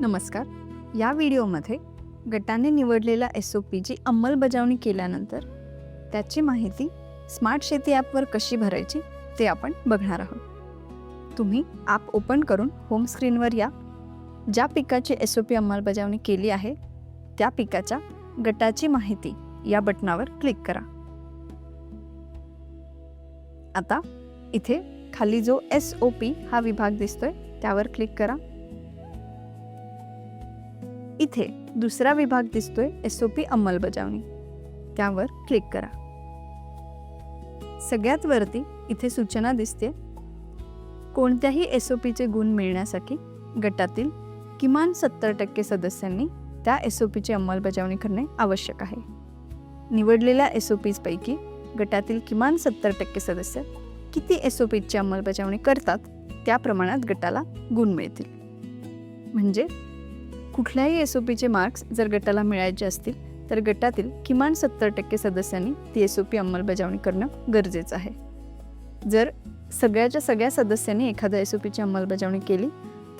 नमस्कार. या व्हिडिओमध्ये गटाने निवडलेल्या SOPची अंमलबजावणी केल्यानंतर त्याची माहिती स्मार्ट शेती ॲपवर कशी भरायची ते आपण बघणार आहोत. तुम्ही ॲप ओपन करून होम स्क्रीनवर या. ज्या पिकाची SOP अंमलबजावणी केली आहे त्या पिकाच्या गटाची माहिती या बटनावर क्लिक करा. आता इथे खाली जो SOP हा विभाग दिसतोय त्यावर क्लिक करा. इथे दुसरा विभाग दिसतोय SOP अंमलबजावणी, त्यावर क्लिक करा. सगळ्यात वरती इथे सूचना दिसते, कोणत्याही SOPचे गुण मिळण्यासाठी गटातील किमान 70% सदस्यांनी त्या SOPची अंमलबजावणी करणे आवश्यक आहे. निवडलेल्या SOPs पैकी गटातील किमान 70% सदस्य किती SOPची अंमलबजावणी करतात त्या प्रमाणात गटाला गुण मिळतील. म्हणजे कुठल्याही SOPचे मार्क्स जर गटाला मिळायचे असतील तर गटातील किमान 70% सदस्यांनी ती SOP अंमलबजावणी करणं गरजेचं आहे. जर सगळ्याच्या सगळ्या सदस्यांनी एखाद्या SOPची अंमलबजावणी केली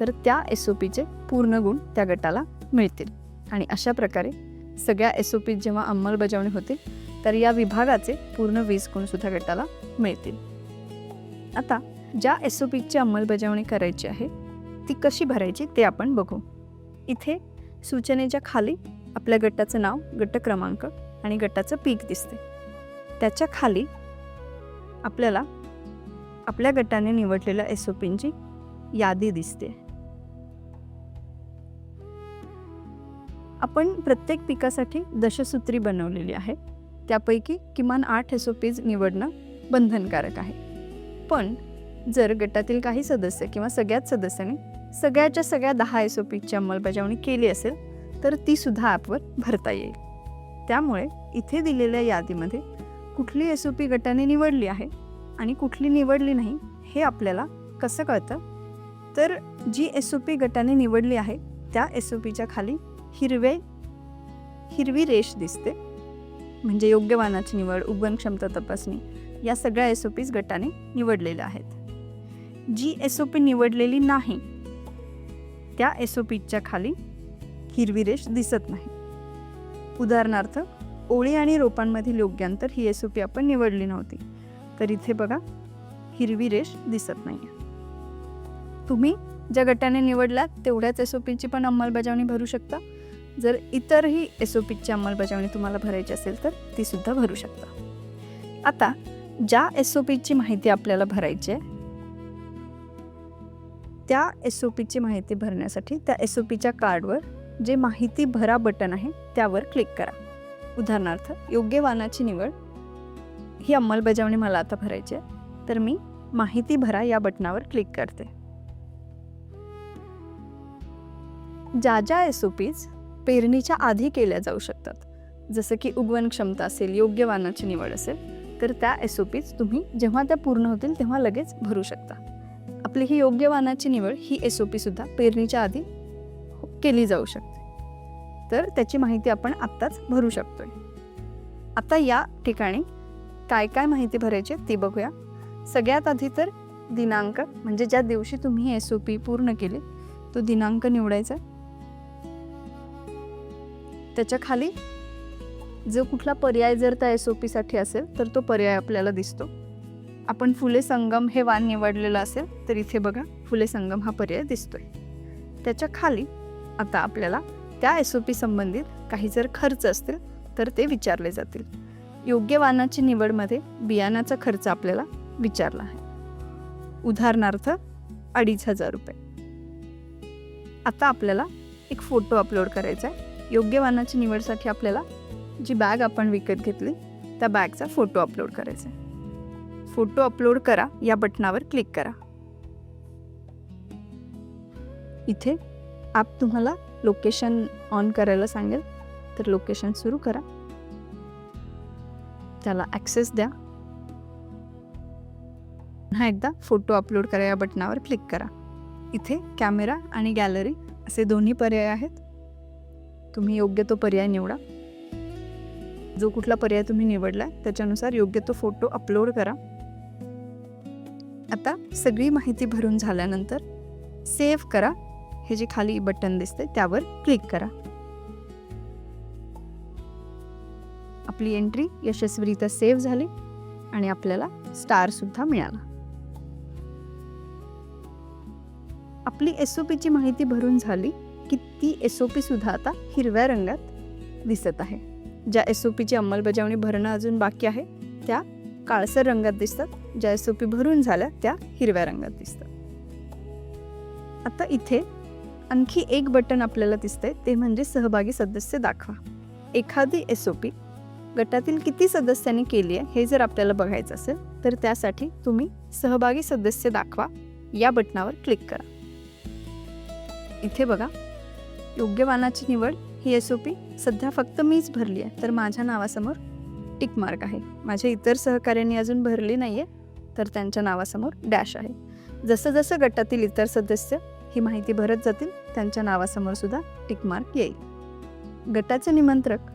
तर त्या SOPचे पूर्ण गुण त्या गटाला मिळतील. आणि अशा प्रकारे सगळ्या SOP जेव्हा अंमलबजावणी होतील तर या विभागाचे पूर्ण 20 गुणसुद्धा गटाला मिळतील. आता ज्या SOPची अंमलबजावणी करायची आहे ती कशी भरायची ते आपण बघू. इथे सूचनेच्या खाली आपल्या गटाचं नाव, गट क्रमांक आणि गटाचं पीक दिसते. त्याच्या खाली आपल्याला आपल्या गटाने निवडलेल्या SOPची यादी दिसते. आपण प्रत्येक पिकासाठी दशसूत्री बनवलेली आहे. त्यापैकी किमान 8 SOPs निवडणं बंधनकारक आहे. पण जर गटातील काही सदस्य किंवा सगळ्याच सदस्यांनी सगळ्याच्या सगळ्या 10 SOPची अंमलबजावणी केली असेल तर ती सुद्धा ॲपवर भरता येईल. त्यामुळे इथे दिलेल्या यादीमध्ये कुठली SOP गटाने निवडली आहे आणि कुठली निवडली नाही हे आपल्याला कसं कळतं, तर जी SOP गटाने निवडली आहे त्या SOPच्या खाली हिरवी रेष दिसते. म्हणजे योग्य वाणाची निवड, उगवण क्षमता तपासणी या सगळ्या SOPs गटाने निवडलेल्या आहेत. जी SOP निवडलेली नाही त्या SOPच्या खाली हिरवी रेष दिसत नाही. उदाहरणार्थ ओळी आणि रोपांमधील योग्य अंतर ही SOP आपण निवडली नव्हती तर इथे बघा हिरवी रेष दिसत नाही. तुम्ही ज्या गटाने निवडलात तेवढ्याच SOPची पण अंमलबजावणी भरू शकता. जर इतरही SOPची अंमलबजावणी तुम्हाला भरायची असेल तर ती सुद्धा भरू शकता. आता ज्या SOPची माहिती आपल्याला भरायची आहे त्या SOPची माहिती भरण्यासाठी त्या SOPच्या कार्डवर जे माहिती भरा बटन आहे त्यावर क्लिक करा. उदाहरणार्थ योग्य वाणाची निवड ही अंमलबजावणी मला आता भरायची आहे तर मी माहिती भरा या बटनावर क्लिक करते. ज्या SOPs पेरणीच्या आधी केल्या जाऊ शकतात, जसं की उगवण क्षमता असेल, योग्य वाणाची निवड असेल, तर त्या SOPs तुम्ही जेव्हा त्या पूर्ण होतील तेव्हा लगेच भरू शकता. आपली ही योग्य वाणाची निवड ही SOP सुद्धा पेरणीच्या आधी केली जाऊ शकते तर त्याची माहिती आपण आत्ताच भरू शकतोय. आता या ठिकाणी काय काय माहिती भरायची ती बघूया. सगळ्यात आधी तर दिनांक, म्हणजे ज्या दिवशी तुम्ही SOP पूर्ण केली तो दिनांक निवडायचा. त्याच्या खाली जो कुठला पर्याय जर त्या SOPसाठी असेल तर तो पर्याय आपल्याला दिसतो. आपण फुले संगम हे वाण निवडलेलं असेल तर इथे बघा फुले संगम हा पर्याय दिसतोय. त्याच्या खाली आता आपल्याला त्या SOP संबंधित काही जर खर्च असतील तर ते विचारले जातील. योग्य वाणाची निवडमध्ये बियाणाचा खर्च आपल्याला विचारला आहे. उदाहरणार्थ 2,500 रुपये. आता आपल्याला एक फोटो अपलोड करायचा आहे. योग्य वाणाची निवडसाठी आपल्याला जी बॅग आपण विकत घेतली त्या बॅगचा फोटो अपलोड करायचा आहे. फोटो अपलोड करा या बटनावर क्लिक करा. इथे ॲप तुम्हाला लोकेशन ऑन करायला सांगेल तर लोकेशन सुरू करा. त्याला ॲक्सेस द्या. पुन्हा एकदा फोटो अपलोड करा या बटनावर क्लिक करा. इथे कॅमेरा आणि गॅलरी असे दोन्ही पर्याय आहेत. तुम्ही योग्य तो पर्याय निवडा. जो कुठला पर्याय तुम्ही निवडला त्याच्यानुसार योग्य तो फोटो अपलोड करा. आता सगळी माहिती भरून झाल्यानंतर सेव्ह करा हे जे खाली बटन दिसते त्यावर क्लिक करा. आपली एंट्री यशस्वीरित्या सेव्ह झाली आणि आपल्याला स्टार सुद्धा मिळाला. आपली SOPची माहिती भरून झाली की ती SOP सुद्धा आता हिरव्या रंगात दिसत आहे. ज्या SOPची अंमलबजावणी भरणं अजून बाकी आहे त्या काळसर रंगात दिसतात, ज्या SOP भरून झाल्या त्या हिरव्या रंगात दिसतात. आता इथे आणखी एक बटन आपल्याला दिसतंय, ते म्हणजे सहभागी सदस्य दाखवा. एखादी SOP गटातील किती सदस्यांनी केली आहे हे जर आपल्याला बघायचं असेल तर त्यासाठी तुम्ही सहभागी सदस्य दाखवा या बटनावर क्लिक करा. इथे बघा, योग्य वाहनाची निवड ही SOP सध्या फक्त मीच भरली आहे, तर माझ्या नावासमोर टिक मार्क आहे. माझ्या इतर सहकाऱ्यांनी अजून भरली नाही आहे, तर त्यांच्या नावासमोर डॅश आहे. जसं जसं गटातील इतर सदस्य ही माहिती भरत जातील त्यांच्या नावासमोर सुद्धा टिक मार्क येईल. गटाचे निमंत्रक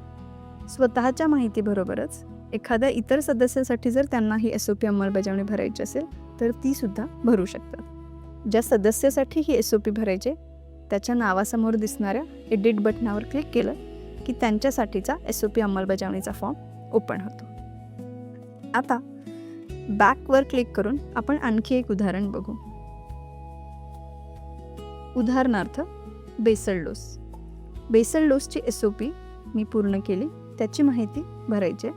स्वतःच्या माहितीबरोबरच एखाद्या इतर सदस्यासाठी जर त्यांना ही SOP अंमलबजावणी भरायची असेल तर ती सुद्धा भरू शकतात. ज्या सदस्यासाठी ही SOP भरायचे त्याच्या नावासमोर दिसणाऱ्या एडिट बटनावर क्लिक केलं की त्यांच्यासाठीचा SOP अंमलबजावणीचा फॉर्म ओपन होतो. आता बॅकवर क्लिक करून आपण आणखी एक उदाहरण बघू. उदाहरणार्थ बेसल डोस. बेसल डोसची SOP मी पूर्ण केली, त्याची माहिती भरायची.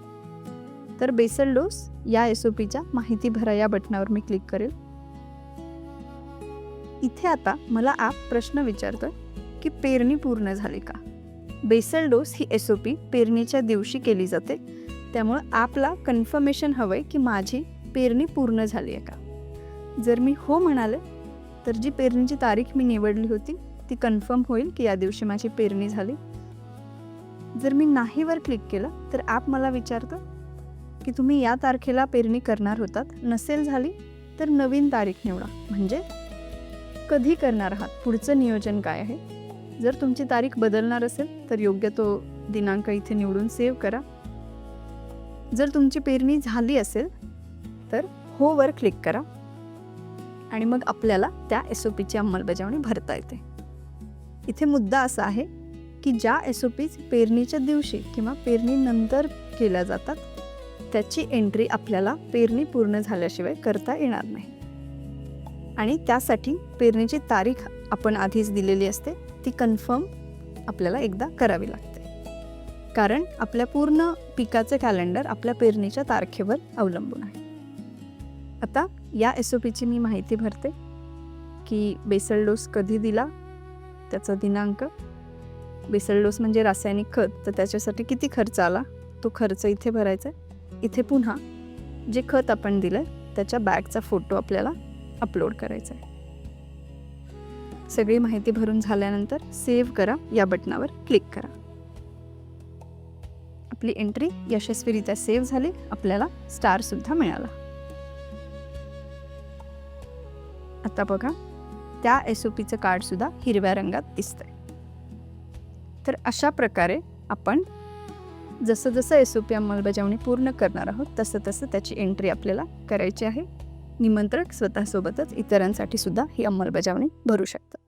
तर बेसल डोस या SOPच्या माहिती भरा या बटनावर मी क्लिक करेल. इथे आता मला ॲप प्रश्न विचारतोय की पेरणी पूर्ण झाली का. बेसल डोस ही SOP पेरणीच्या दिवशी केली जाते, त्यामुळं ॲपला कन्फर्मेशन हवं आहे की माझी पेरणी पूर्ण झाली आहे का. जर मी हो म्हणाले तर जी पेरणीची तारीख मी निवडली होती ती कन्फर्म होईल की या दिवशी माझी पेरणी झाली. जर मी नाहीवर क्लिक केलं तर ॲप मला विचारतं की तुम्ही या तारखेला पेरणी करणार होतात, नसेल झाली तर नवीन तारीख निवडा. म्हणजे कधी करणार आहात, पुढचं नियोजन काय आहे. जर तुमची तारीख बदलणार असेल तर योग्य तो दिनांक इथे निवडून सेव्ह करा. जर तुमची पेरणी झाली असेल तर होवर क्लिक करा आणि मग आपल्याला त्या SOPची अंमलबजावणी भरता येते. इथे मुद्दा असा आहे की ज्या SOPs पेरणीच्या दिवशी किंवा पेरणीनंतर केल्या जातात त्याची एंट्री आपल्याला पेरणी पूर्ण झाल्याशिवाय करता येणार नाही. आणि त्यासाठी पेरणीची तारीख आपण आधीच दिलेली असते, ती कन्फर्म आपल्याला एकदा करावी लागते. कारण आपल्या पूर्ण पिकाचं कॅलेंडर आपल्या पेरणीच्या तारखेवर अवलंबून आहे. आता या SOPची मी माहिती भरते की बेसल डोस कधी दिला, त्याचा दिनांक. बेसल डोस म्हणजे रासायनिक खत, तर त्याच्यासाठी किती खर्च आला तो खर्च इथे भरायचा आहे. इथे पुन्हा जे खत आपण दिलं त्याच्या बॅगचा फोटो आपल्याला अपलोड करायचा आहे. सगळी माहिती भरून झाल्यानंतर सेव्ह करा या बटनावर क्लिक करा. आपली एंट्री यशस्वीरित्या सेव्ह झाली, आपल्याला स्टार सुद्धा मिळाला. आता बघा, त्या SOPचं कार्ड सुद्धा हिरव्या रंगात दिसतंय. तर अशा प्रकारे आपण जसं जसं SOP अंमलबजावणी पूर्ण करणार आहोत तसं तसं त्याची एंट्री आपल्याला करायची आहे. निमंत्रक स्वतःसोबतच इतरांसाठी सुद्धा ही अंमलबजावणी भरू शकतात.